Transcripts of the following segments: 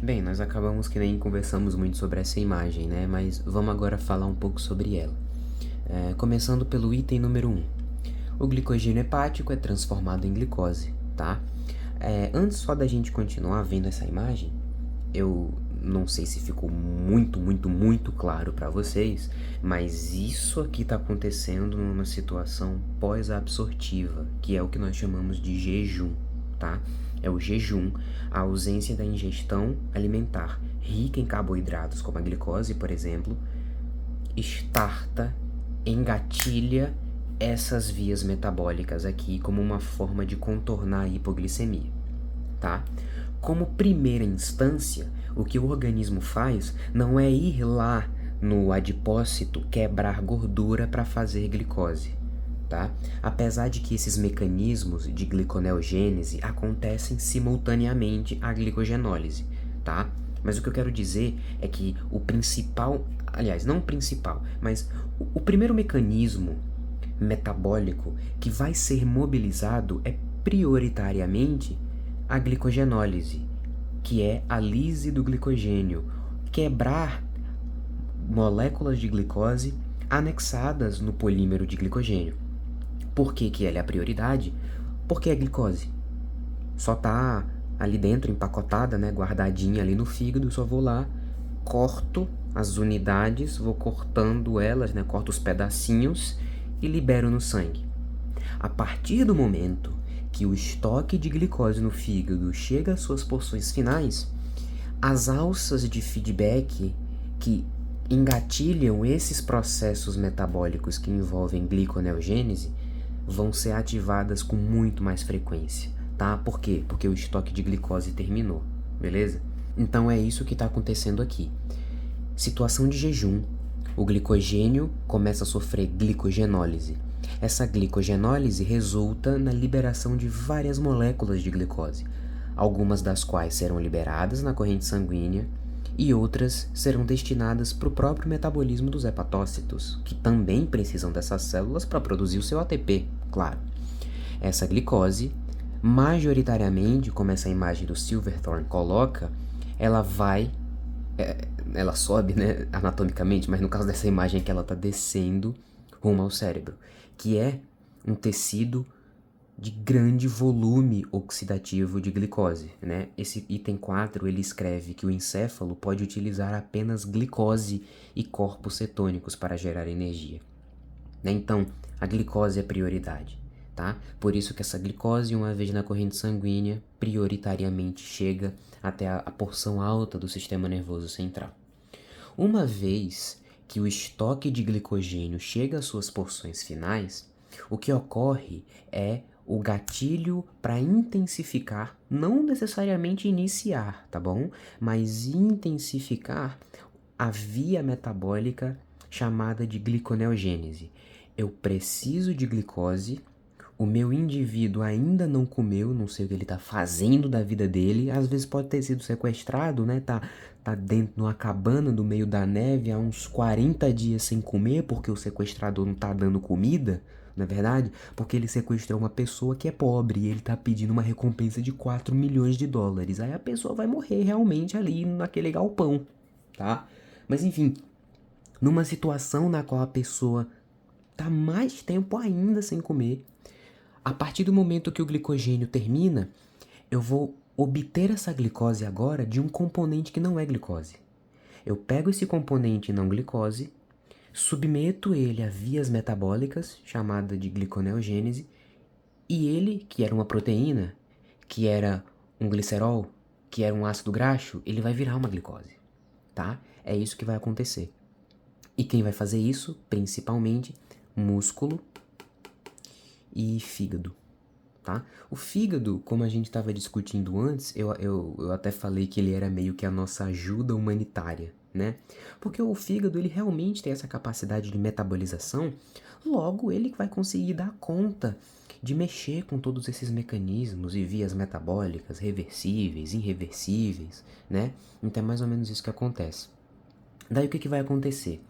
Bem, nós acabamos que nem conversamos muito sobre essa imagem, né? Mas vamos agora falar um pouco sobre ela. Começando pelo item número 1. O glicogênio hepático é transformado em glicose, tá? Antes só da gente continuar vendo essa imagem, eu não sei se ficou muito claro para vocês, mas isso aqui está acontecendo numa situação pós-absortiva, que é o que nós chamamos de jejum, tá? É o jejum, a ausência da ingestão alimentar rica em carboidratos, como a glicose, por exemplo, engatilha essas vias metabólicas aqui como uma forma de contornar a hipoglicemia, tá? Como primeira instância, o que o organismo faz não é ir lá no adipócito quebrar gordura para fazer glicose, tá? Apesar de que esses mecanismos de gliconeogênese acontecem simultaneamente à glicogenólise, tá? Mas o que eu quero dizer é que o principal, aliás, não o principal, mas o primeiro mecanismo metabólico que vai ser mobilizado é prioritariamente a glicogenólise, que é a lise do glicogênio, quebrar moléculas de glicose anexadas no polímero de glicogênio. Por que que ela é a prioridade? Porque é glicose. Só tá ali dentro, empacotada, né, guardadinha ali no fígado, só vou lá, corto as unidades, vou cortando elas, né, corto os pedacinhos e libero no sangue. A partir do momento que o estoque de glicose no fígado chega às suas porções finais, as alças de feedback que engatilham esses processos metabólicos que envolvem gliconeogênese vão ser ativadas com muito mais frequência, tá? Por quê? Porque o estoque de glicose terminou, beleza? Então é isso que está acontecendo aqui. Situação de jejum, o glicogênio começa a sofrer glicogenólise. Essa glicogenólise resulta na liberação de várias moléculas de glicose, algumas das quais serão liberadas na corrente sanguínea e outras serão destinadas para o próprio metabolismo dos hepatócitos, que também precisam dessas células para produzir o seu ATP, claro. Essa glicose, majoritariamente, como essa imagem do Silverthorne coloca, ela sobe, né, anatomicamente, mas no caso dessa imagem é que ela está descendo rumo ao cérebro, que é um tecido de grande volume oxidativo de glicose, né? Esse item 4, ele escreve que o encéfalo pode utilizar apenas glicose e corpos cetônicos para gerar energia, né? Então, a glicose é prioridade, tá? Por isso que essa glicose, uma vez na corrente sanguínea, prioritariamente chega até a porção alta do sistema nervoso central. Uma vez que o estoque de glicogênio chega às suas porções finais, o que ocorre é o gatilho para intensificar, não necessariamente iniciar, tá bom? Mas intensificar a via metabólica chamada de gliconeogênese. Eu preciso de glicose, o meu indivíduo ainda não comeu, não sei o que ele tá fazendo da vida dele, às vezes pode ter sido sequestrado, né? Tá dentro de uma cabana no meio da neve há uns 40 dias sem comer, porque o sequestrador não tá dando comida, não é verdade? Porque ele sequestrou uma pessoa que é pobre e ele tá pedindo uma recompensa de 4 milhões de dólares. Aí a pessoa vai morrer realmente ali naquele galpão, tá? Mas enfim, numa situação na qual a pessoa tá mais tempo ainda sem comer, a partir do momento que o glicogênio termina, eu vou obter essa glicose agora de um componente que não é glicose. Eu pego esse componente não glicose, submeto ele a vias metabólicas, chamada de gliconeogênese, e ele, que era uma proteína, que era um glicerol, que era um ácido graxo, ele vai virar uma glicose, tá? É isso que vai acontecer. E quem vai fazer isso, principalmente, músculo e fígado, tá? O fígado, como a gente estava discutindo antes, eu até falei que ele era meio que a nossa ajuda humanitária, né? Porque o fígado, ele realmente tem essa capacidade de metabolização, logo ele vai conseguir dar conta de mexer com todos esses mecanismos e vias metabólicas reversíveis, irreversíveis, né? Então é mais ou menos isso que acontece. Daí o que vai acontecer?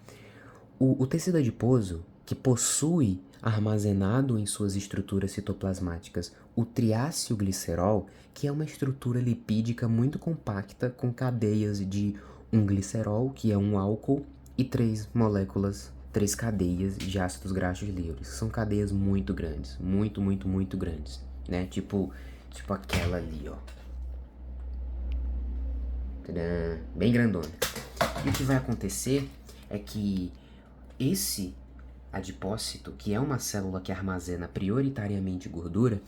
O tecido adiposo, que possui armazenado em suas estruturas citoplasmáticas o triacilglicerol, que é uma estrutura lipídica muito compacta com cadeias de um glicerol, que é um álcool, e 3 cadeias de ácidos graxos livres. São cadeias muito grandes, muito grandes, né? Tipo aquela ali, ó. Tadã, bem grandona. E o que vai acontecer é que esse adipócito, que é uma célula que armazena prioritariamente gordura,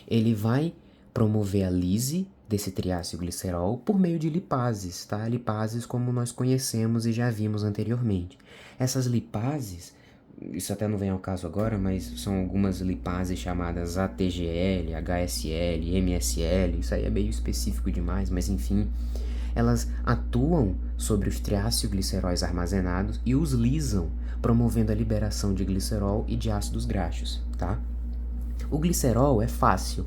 ele vai promover a lise desse triacilglicerol por meio de lipases, tá? Lipases como nós conhecemos e já vimos anteriormente. Essas lipases, isso até não vem ao caso agora, mas são algumas lipases chamadas ATGL, HSL, MSL, isso aí é meio específico demais, mas enfim, elas atuam sobre os triacilgliceróis armazenados e os lisam, promovendo a liberação de glicerol e de ácidos graxos, tá? O glicerol é fácil.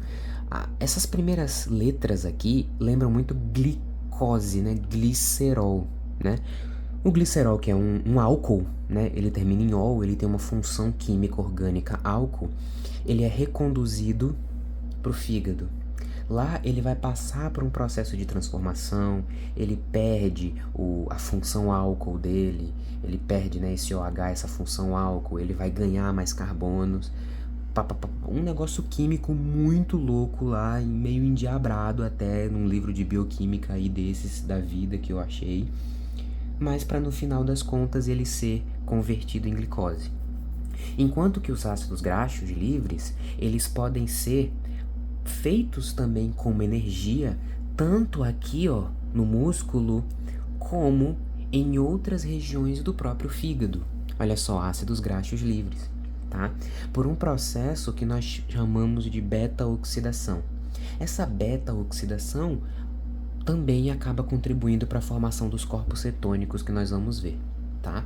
Essas primeiras letras aqui lembram muito glicose, né? Glicerol, né? O glicerol, que é um álcool, né? Ele termina em ol, ele tem uma função química orgânica álcool, ele é reconduzido para o fígado. Lá ele vai passar por um processo de transformação, ele perde a função álcool dele, ele perde, né, esse OH, essa função álcool, ele vai ganhar mais carbonos, um negócio químico muito louco lá, meio endiabrado até num livro de bioquímica aí desses da vida que eu achei, mas para no final das contas ele ser convertido em glicose. Enquanto que os ácidos graxos livres, eles podem ser feitos também como energia, tanto aqui, ó, no músculo, como em outras regiões do próprio fígado. Olha só, ácidos graxos livres, tá? Por um processo que nós chamamos de beta-oxidação. Essa beta-oxidação também acaba contribuindo para a formação dos corpos cetônicos que nós vamos ver, tá?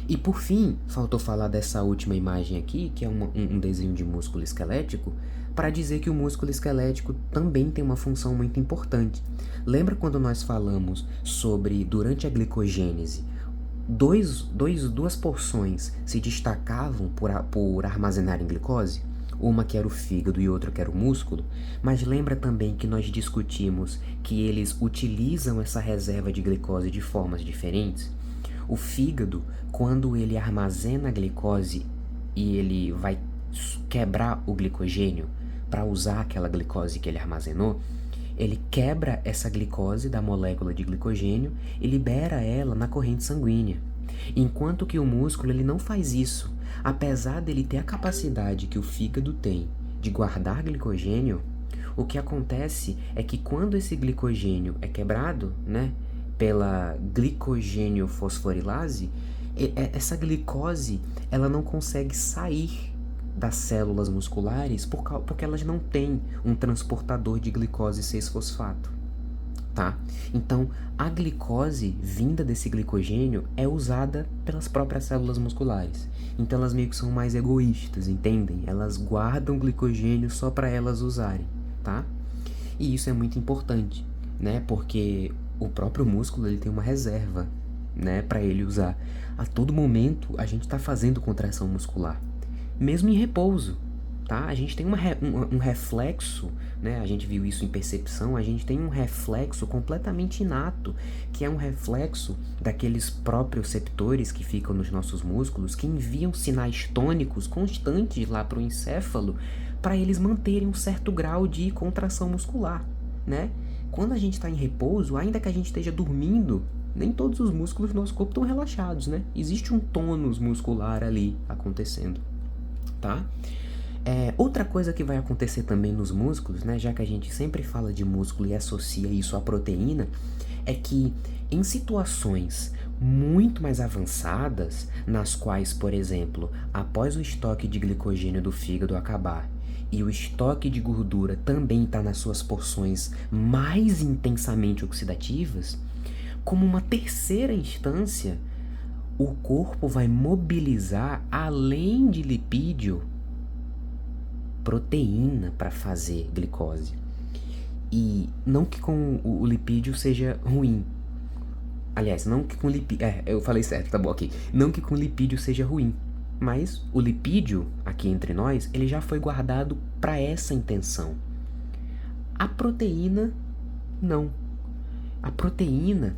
E por fim, faltou falar dessa última imagem aqui, que é um desenho de músculo esquelético, para dizer que o músculo esquelético também tem uma função muito importante. Lembra quando nós falamos sobre, durante a glicogênese, duas porções se destacavam por armazenarem glicose? Uma que era o fígado e outra que era o músculo, mas lembra também que nós discutimos que eles utilizam essa reserva de glicose de formas diferentes? O fígado, quando ele armazena a glicose e ele vai quebrar o glicogênio para usar aquela glicose que ele armazenou, ele quebra essa glicose da molécula de glicogênio e libera ela na corrente sanguínea. Enquanto que o músculo ele não faz isso. Apesar dele ter a capacidade que o fígado tem de guardar glicogênio, o que acontece é que quando esse glicogênio é quebrado, né, pela glicogênio fosforilase, essa glicose ela não consegue sair das células musculares porque elas não têm um transportador de glicose 6-fosfato, tá? Então, a glicose vinda desse glicogênio é usada pelas próprias células musculares. Então, elas meio que são mais egoístas, entendem? Elas guardam glicogênio só para elas usarem, tá? E isso é muito importante, né? Porque o próprio músculo ele tem uma reserva, né, para ele usar. A todo momento a gente está fazendo contração muscular, mesmo em repouso, tá? A gente tem um reflexo, né? A gente viu isso em percepção, a gente tem um reflexo completamente inato, que é um reflexo daqueles proprioceptores que ficam nos nossos músculos, que enviam sinais tônicos constantes lá para o encéfalo, para eles manterem um certo grau de contração muscular, né? Quando a gente está em repouso, ainda que a gente esteja dormindo, nem todos os músculos do nosso corpo estão relaxados, né? Existe um tônus muscular ali acontecendo, tá? Outra coisa que vai acontecer também nos músculos, né, já que a gente sempre fala de músculo e associa isso à proteína, é que em situações muito mais avançadas, nas quais, por exemplo, após o estoque de glicogênio do fígado acabar e o estoque de gordura também está nas suas porções mais intensamente oxidativas, como uma terceira instância, o corpo vai mobilizar, além de lipídio, proteína para fazer glicose. E não que com o lipídio seja ruim. Aliás, não que com lipídio... eu falei certo, tá bom, ok. Não que com lipídio seja ruim, Mas o lipídio, aqui entre nós, ele já foi guardado para essa intenção. A proteína, não. A proteína,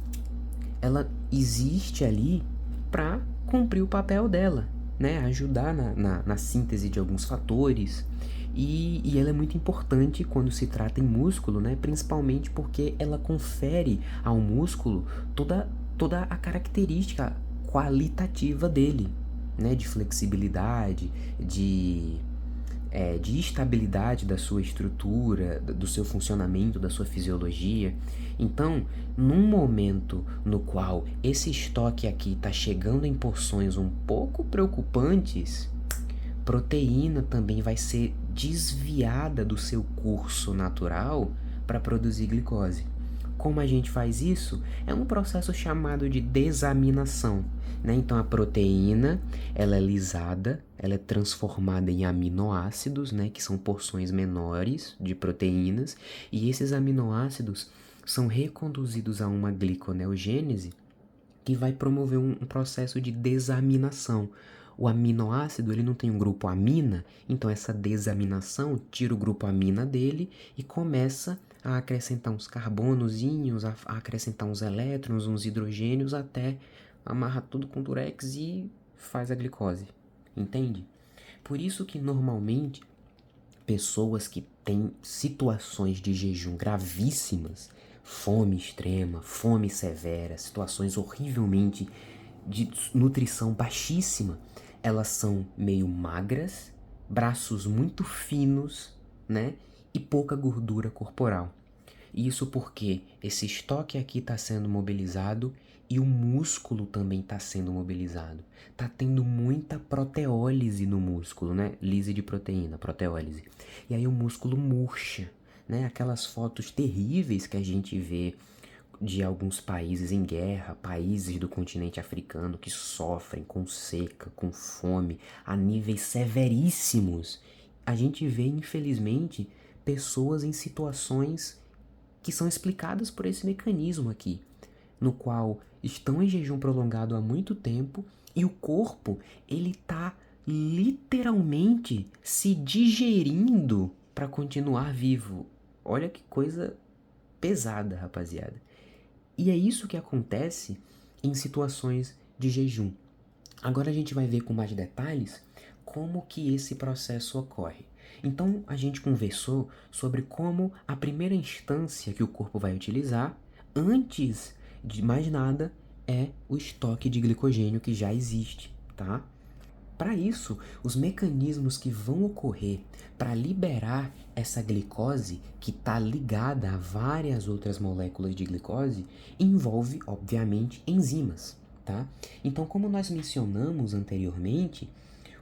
ela existe ali para cumprir o papel dela, né? Ajudar na síntese de alguns fatores. E ela é muito importante quando se trata em músculo, né? Principalmente porque ela confere ao músculo toda a característica qualitativa dele, né? De flexibilidade, de estabilidade da sua estrutura, do seu funcionamento, da sua fisiologia. Então, num momento no qual esse estoque aqui está chegando em porções um pouco preocupantes, proteína também vai ser desviada do seu curso natural para produzir glicose. Como a gente faz isso? É um processo chamado de desaminação, né? Então a proteína, ela é lisada, ela é transformada em aminoácidos, né? Que são porções menores de proteínas, e esses aminoácidos são reconduzidos a uma gliconeogênese que vai promover um processo de desaminação. O aminoácido, ele não tem um grupo amina, então essa desaminação tira o grupo amina dele e começa a acrescentar uns carbonozinhos, a acrescentar uns elétrons, uns hidrogênios, até amarra tudo com durex e faz a glicose. Entende? Por isso que normalmente pessoas que têm situações de jejum gravíssimas, fome extrema, fome severa, situações horrivelmente de nutrição baixíssima, elas são meio magras, braços muito finos, né? E pouca gordura corporal. Isso porque esse estoque aqui está sendo mobilizado e o músculo também está sendo mobilizado. Tá tendo muita proteólise no músculo, né? Lise de proteína, proteólise. E aí o músculo murcha, né? Aquelas fotos terríveis que a gente vê de alguns países em guerra, países do continente africano que sofrem com seca, com fome, a níveis severíssimos. A gente vê, infelizmente, pessoas em situações que são explicadas por esse mecanismo aqui, no qual estão em jejum prolongado há muito tempo e o corpo, ele tá literalmente se digerindo para continuar vivo. Olha que coisa pesada, rapaziada. E é isso que acontece em situações de jejum. Agora a gente vai ver com mais detalhes como que esse processo ocorre. Então a gente conversou sobre como a primeira instância que o corpo vai utilizar, antes de mais nada, é o estoque de glicogênio que já existe, tá? Para isso, os mecanismos que vão ocorrer para liberar essa glicose, que está ligada a várias outras moléculas de glicose, envolve, obviamente, enzimas, tá? Então, como nós mencionamos anteriormente,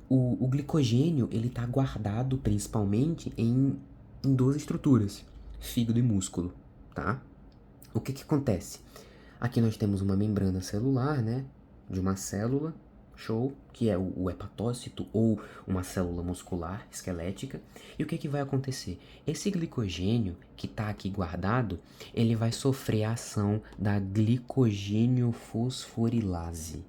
o glicogênio ele está guardado principalmente em duas estruturas, fígado e músculo, tá? O que acontece? Aqui nós temos uma membrana celular, né, de uma célula, show, que é o hepatócito ou uma célula muscular esquelética. E o que vai acontecer? Esse glicogênio que está aqui guardado, ele vai sofrer a ação da glicogênio fosforilase,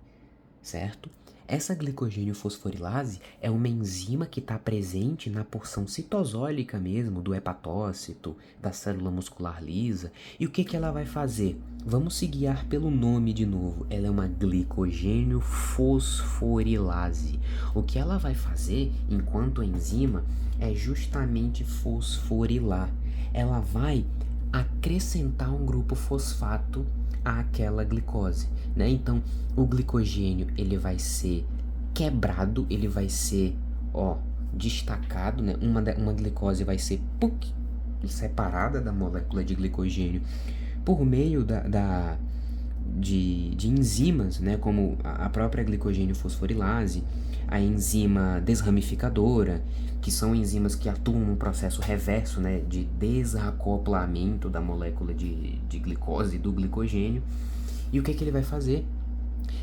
certo? Essa glicogênio fosforilase é uma enzima que está presente na porção citosólica mesmo do hepatócito, da célula muscular lisa. E o que ela vai fazer? Vamos se guiar pelo nome de novo. Ela é uma glicogênio fosforilase. O que ela vai fazer, enquanto enzima, é justamente fosforilar. Ela vai acrescentar um grupo fosfato àquela glicose, né? Então, o glicogênio, ele vai ser quebrado, ele vai ser, destacado, né? Uma glicose vai ser separada da molécula de glicogênio por meio de enzimas, né? Como a própria glicogênio fosforilase, a enzima desramificadora, que são enzimas que atuam no processo reverso, né, de desacoplamento da molécula de glicose, do glicogênio. E o que ele vai fazer?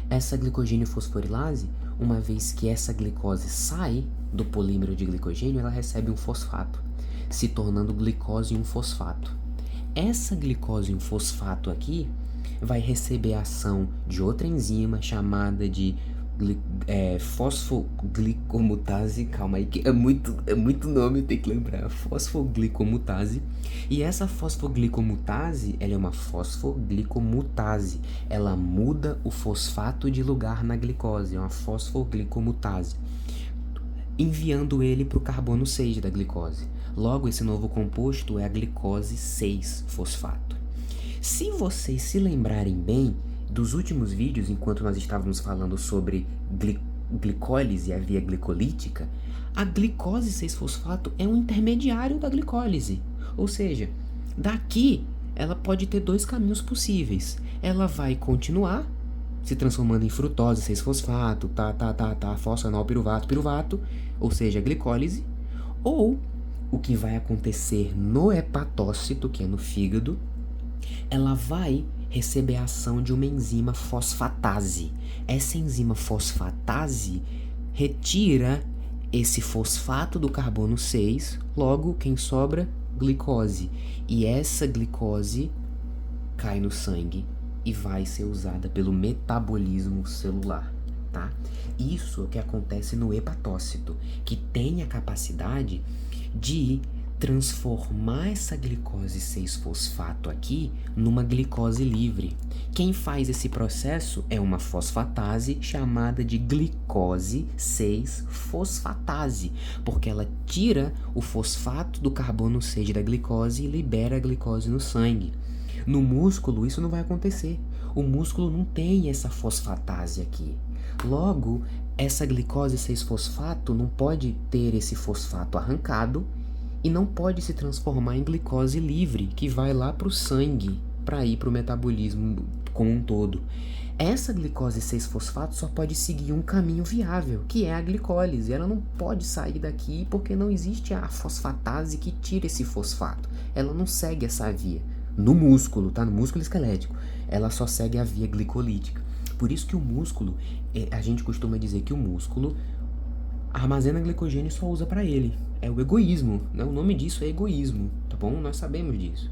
Essa glicogênio fosforilase, uma vez que essa glicose sai do polímero de glicogênio, ela recebe um fosfato, se tornando glicose e um fosfato. Essa glicose e um fosfato aqui vai receber a ação de outra enzima chamada de fosfoglicomutase, calma aí, que é muito nome, tem que lembrar, fosfoglicomutase. E essa fosfoglicomutase, ela é uma fosfoglicomutase, ela muda o fosfato de lugar na glicose, é uma fosfoglicomutase, enviando ele para o carbono 6 da glicose. Logo, esse novo composto é a glicose 6-fosfato. Se vocês se lembrarem bem dos últimos vídeos, enquanto nós estávamos falando sobre glicólise e a via glicolítica, a glicose 6-fosfato é um intermediário da glicólise. Ou seja, daqui ela pode ter dois caminhos possíveis. Ela vai continuar se transformando em frutose 6-fosfato, fosfanol piruvato, ou seja, glicólise, ou o que vai acontecer no hepatócito, que é no fígado, ela vai receber a ação de uma enzima fosfatase. Essa enzima fosfatase retira esse fosfato do carbono 6, logo quem sobra? Glicose. E essa glicose cai no sangue e vai ser usada pelo metabolismo celular, tá? Isso é o que acontece no hepatócito, que tem a capacidade de transformar essa glicose 6-fosfato aqui numa glicose livre. Quem faz esse processo é uma fosfatase chamada de glicose 6-fosfatase, porque ela tira o fosfato do carbono 6 da glicose e libera a glicose no sangue. No músculo isso não vai acontecer. O músculo não tem essa fosfatase aqui. Logo, essa glicose 6-fosfato não pode ter esse fosfato arrancado e não pode se transformar em glicose livre, que vai lá para o sangue, para ir para o metabolismo como um todo. Essa glicose 6-fosfato só pode seguir um caminho viável, que é a glicólise. Ela não pode sair daqui porque não existe a fosfatase que tira esse fosfato. Ela não segue essa via. No músculo, tá? No músculo esquelético. Ela só segue a via glicolítica. Por isso que o músculo, a gente costuma dizer que o músculo armazena glicogênio e só usa para ele. É o egoísmo, né? O nome disso é egoísmo, tá bom? Nós sabemos disso.